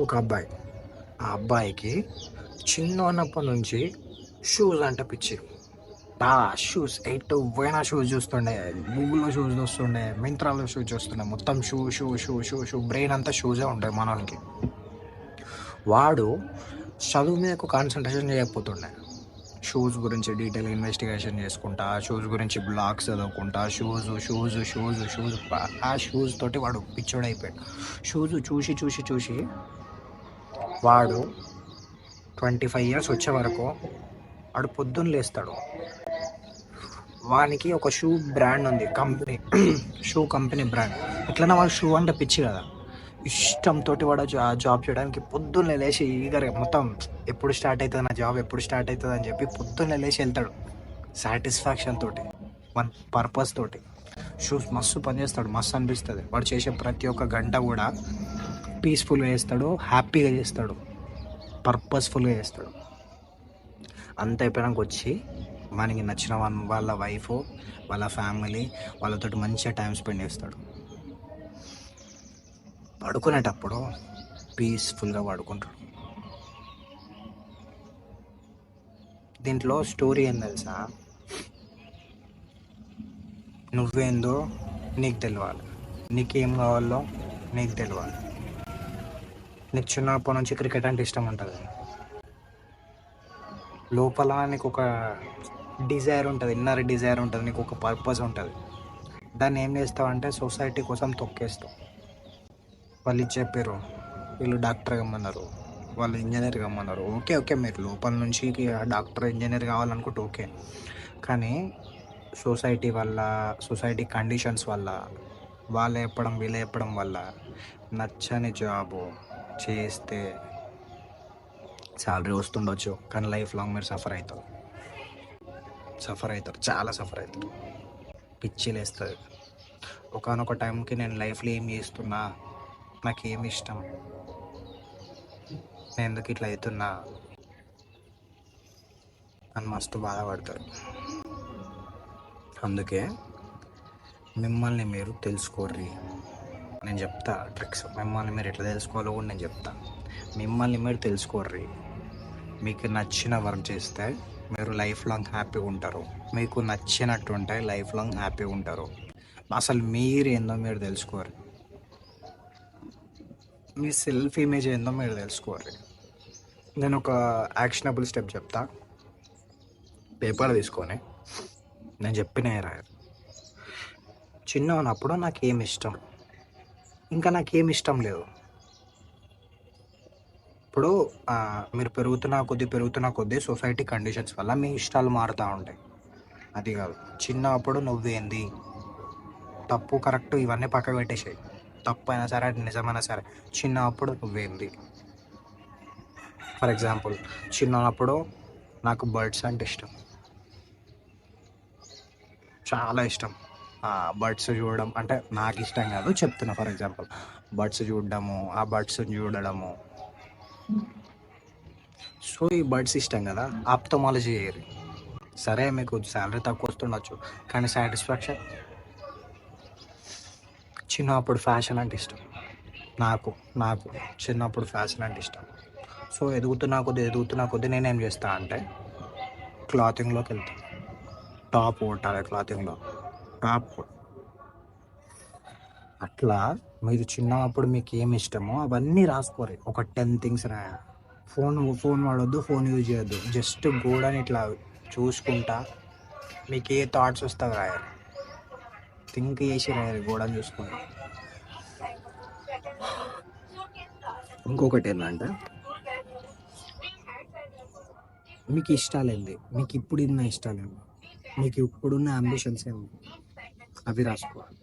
ఒక అబ్బాయి. ఆ అబ్బాయికి చిన్నప్పటి నుంచి షూస్ అంటే పిచ్చి. ఆ షూస్ ఎటు పోయినా షూస్ చూస్తుండే, గూగుల్‌లో షూస్ చూస్తుండే, మింత్రాలో షూస్ చూస్తుండే. మొత్తం shoe, shoe, shoe, shoe, shoe brain అంతా షూసే ఉంటాయి మనోనికి. వాడు చదువు మీద ఎక్కువ కాన్సంట్రేషన్ చేయకపోతుండే. షూస్ గురించి డీటెయిల్ ఇన్వెస్టిగేషన్ చేసుకుంటా, షూస్ గురించి బ్లాగ్స్ చదువుకుంటా, షూస్ షూస్ షూస్ షూస్ ఆ షూస్ తోటి వాడు పిచ్చోడైపోయాడు. షూస్ చూసి చూసి చూసి వాడు 25 ఇయర్స్ వచ్చే వరకు వాడు పొద్దున్న లేస్తాడు. వానికి ఒక షూ బ్రాండ్ ఉంది, కంపెనీ షూ కంపెనీ బ్రాండ్. ఎట్లన్నా వాడు షూ అంటే పిచ్చి కదా, ఇష్టంతో వాడు జాబ్ చేయడానికి పొద్దున్నే లేచి ఈగర్గా మొత్తం ఎప్పుడు స్టార్ట్ అవుతుంది నా జాబ్, ఎప్పుడు స్టార్ట్ అవుతుంది అని చెప్పి పొద్దున్నే లేచి వెళ్తాడు సాటిస్ఫాక్షన్ తోటి, వన్ పర్పస్ తోటి. షూస్ మస్తు పనిచేస్తాడు, మస్తు అనిపిస్తుంది. వాడు చేసే ప్రతి ఒక్క గంట కూడా పీస్ఫుల్గా చేస్తాడు, హ్యాపీగా చేస్తాడు, పర్పస్ఫుల్గా చేస్తాడు. అంత అయిపోయాక వచ్చి మనకి నచ్చిన వాళ్ళ వైఫ్, వాళ్ళ ఫ్యామిలీ, వాళ్ళతో మంచిగా టైం స్పెండ్ చేస్తాడు. పడుకునేటప్పుడు పీస్ఫుల్గా పడుకుంటాడు. దీంట్లో స్టోరీ ఏం తెలుసా, నువ్వేందో నీకు తెలియాలి, నీకేం కావాలో నీకు తెలియాలి. నీకు చిన్నప్పటి నుంచి క్రికెట్ అంటే ఇష్టం ఉంటుంది, లోపల నీకు ఒక డిజైర్ ఉంటుంది, ఇన్నర్ డిజైర్ ఉంటుంది, నీకు ఒక పర్పస్ ఉంటుంది. దాన్ని ఏం చేస్తావు అంటే సొసైటీ కోసం తొక్కేస్తావు. వాళ్ళు చెప్పారు, వీళ్ళు డాక్టర్ కమ్మన్నారు, వాళ్ళు ఇంజనీర్ కమ్మన్నారు. ఓకే ఓకే, మీరు లోపల నుంచి డాక్టర్ ఇంజనీర్ కావాలనుకుంటే ఓకే. కానీ సొసైటీ వల్ల, సొసైటీ కండిషన్స్ వల్ల, వాళ్ళు చెప్పడం వీళ్ళు చెప్పడం వల్ల నచ్చని జాబు చేస్తే శాలరీ వస్తుండొచ్చు, కానీ లైఫ్ లాంగ్ మీరు సఫర్ అవుతారు, చాలా సఫర్ అవుతారు. పిచ్చి లేస్తుంది. ఒకనొక టైంకి నేను లైఫ్లో ఏం చేస్తున్నా, నాకు ఏమి ఇష్టం, నేను ఎందుకు ఇట్లా అవుతున్నా అని మస్తు బాధపడతారు. అందుకే మిమ్మల్ని మీరు తెలుసుకోర్రి. నేను చెప్తా ట్రిక్స్, మిమ్మల్ని మీరు ఎట్లా తెలుసుకోవాలో కూడా నేను చెప్తా. మిమ్మల్ని మీరు తెలుసుకోర్రి. మీకు నచ్చిన వర్క్ చేస్తే మీరు లైఫ్ లాంగ్ హ్యాపీగా ఉంటారు. మీకు నచ్చినట్టు ఉంటే లైఫ్ లాంగ్ హ్యాపీగా ఉంటారు. అసలు మీరు ఏందో మీరు తెలుసుకోరు, మీ సెల్ఫ్ ఇమేజ్ ఏందో మీరు తెలుసుకోరు. నేను ఒక యాక్షనబుల్ స్టెప్ చెప్తా, పేపర్ తీసుకొని నేను చెప్పిన రాయాలి. చిన్న ఉన్నప్పుడు నాకేమి ఇష్టం, ఇంకా నాకేమి ఇష్టం లేదు. ఇప్పుడు మీరు పెరుగుతున్న కొద్దీ సొసైటీ కండిషన్స్ వల్ల మీ ఇష్టాలు మారుతూ ఉంటాయి. అది కాదు, చిన్నప్పుడు నువ్వేంది, తప్పు కరెక్ట్ ఇవన్నీ పక్కకు పెట్టేసాయి. తప్పు అయినా సరే, అది నిజమైనా సరే, చిన్నప్పుడు నువ్వేంది. ఫర్ ఎగ్జాంపుల్, చిన్నప్పుడు నాకు బర్డ్స్ అంటే ఇష్టం, చాలా ఇష్టం. బర్డ్స్ చూడడం అంటే నాకు ఇష్టం కాదు, చెప్తున్నా. ఫర్ ఎగ్జాంపుల్, బర్డ్స్ చూడడము, ఆ బర్డ్స్ చూడడము. సో ఈ బర్డ్స్ ఇష్టం కదా, ఆప్థమాలజీ చేయరు. సరే మీకు శాలరీ తక్కువ వస్తుండొచ్చు, కానీ సాటిస్ఫాక్షన్. చిన్నప్పుడు ఫ్యాషన్ అంటే ఇష్టం, నాకు నాకు చిన్నప్పుడు ఫ్యాషన్ అంటే ఇష్టం. సో ఎదుగుతున్నా కొద్దీ నేనేం చేస్తా అంటే క్లాతింగ్లోకి వెళ్తాను. టాప్ కొట్టాలి క్లాతింగ్లో, టాప్. అట్లా మీరు చిన్నప్పుడు మీకు ఏమి ఇష్టమో అవన్నీ రాసుకోరు. ఒక 10 థింగ్స్ రాయాలి. ఫోన్ వాడొద్దు, ఫోన్ యూజ్ చేయొద్దు, జస్ట్ గోడని ఇట్లా చూసుకుంటా మీకు ఏ థాట్స్ వస్తావు రాయాలి. థింక్ చేసి రాయాలి గోడని చూసుకుంటా. ఇంకొకటి ఏంటంటే మీకు ఇష్టాలు ఏంది, మీకు ఇప్పుడున్న ఇష్టాలు ఏంది, మీకు ఇప్పుడున్న అంబిషన్స్ ఏంది, అవి రాసుకోవాలి.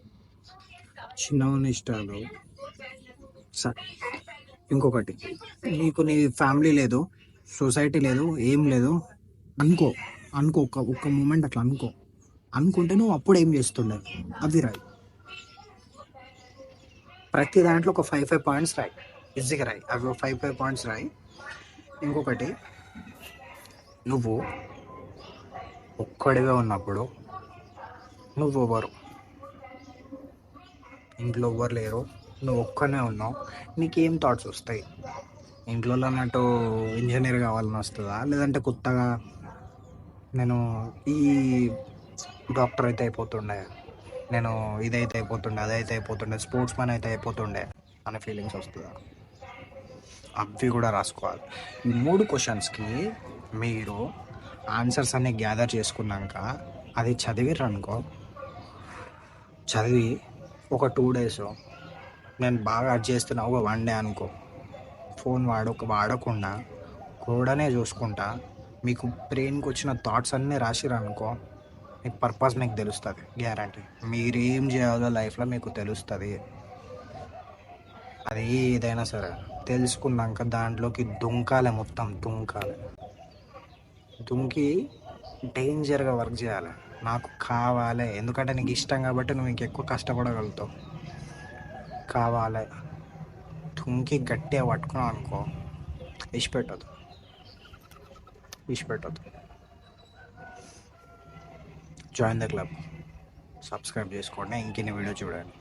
చిన్న ఇష్టాలు. ఇంకొకటి, నీకు నీ ఫ్యామిలీ లేదు, సొసైటీ లేదు, ఏం లేదు, అనుకో ఒక్క మూమెంట్ అట్లా అనుకుంటే నువ్వు అప్పుడు ఏం చేస్తుండే అవి రాయి. ప్రతి దాంట్లో ఒక 5 పాయింట్స్ రాయి, ఈజీగా రాయి. అవి 5 పాయింట్స్ రాయి. ఇంకొకటి, నువ్వు ఒక్కడిగా ఉన్నప్పుడు నువ్వు ఎవరు, ఇంట్లో ఎవ్వరు లేరు, నువ్వు ఒక్కనే ఉన్నావు, నీకేం థాట్స్ వస్తాయి, ఇంట్లో అన్నట్టు ఇంజనీర్ కావాలని వస్తుందా, లేదంటే కొత్తగా నేను ఈ డాక్టర్ అయితే అయిపోతుండే, నేను ఇదైతే అయిపోతుండే, అదైతే అయిపోతుండే, స్పోర్ట్స్ మ్యాన్ అయితే అయిపోతుండే అనే ఫీలింగ్స్ వస్తుందా? అవి కూడా రాసుకోవాలి. ఈ 3 క్వశ్చన్స్కి మీరు ఆన్సర్స్ అన్నీ గ్యాదర్ చేసుకున్నాక అది చదివిర్రనుకో, చదివి ఒక 2 డేస్ నేను బాగా అది చేస్తున్నా, ఒక 1 డే అనుకో, ఫోన్ వాడకుండా కూడానే చూసుకుంటా మీకు బ్రెయిన్కి వచ్చిన థాట్స్ అన్నీ రాసిరనుకో, మీ పర్పస్ మీకు తెలుస్తుంది గ్యారంటీ. మీరేం చేయాలో లైఫ్లో మీకు తెలుస్తుంది. అది ఏదైనా సరే తెలుసుకున్నాక దాంట్లోకి దుంకాలి, మొత్తం దుంకాలి. దుంకి డేంజర్గా వర్క్ చేయాలి. నాకు కావాలి, ఎందుకంటే నీకు ఇష్టం కాబట్టి నువ్వు ఇంకెక్కువ కష్టపడగలుగుతావు. కావాలి దుంకి గట్టిగా పట్టుకున్నావు అనుకో, ఇష్టపెట్టదు, ఇష్టపెట్టదు. జాయిన్ ద క్లబ్, సబ్స్క్రైబ్ చేసుకోండి, ఇంకెన్ని వీడియో చూడండి.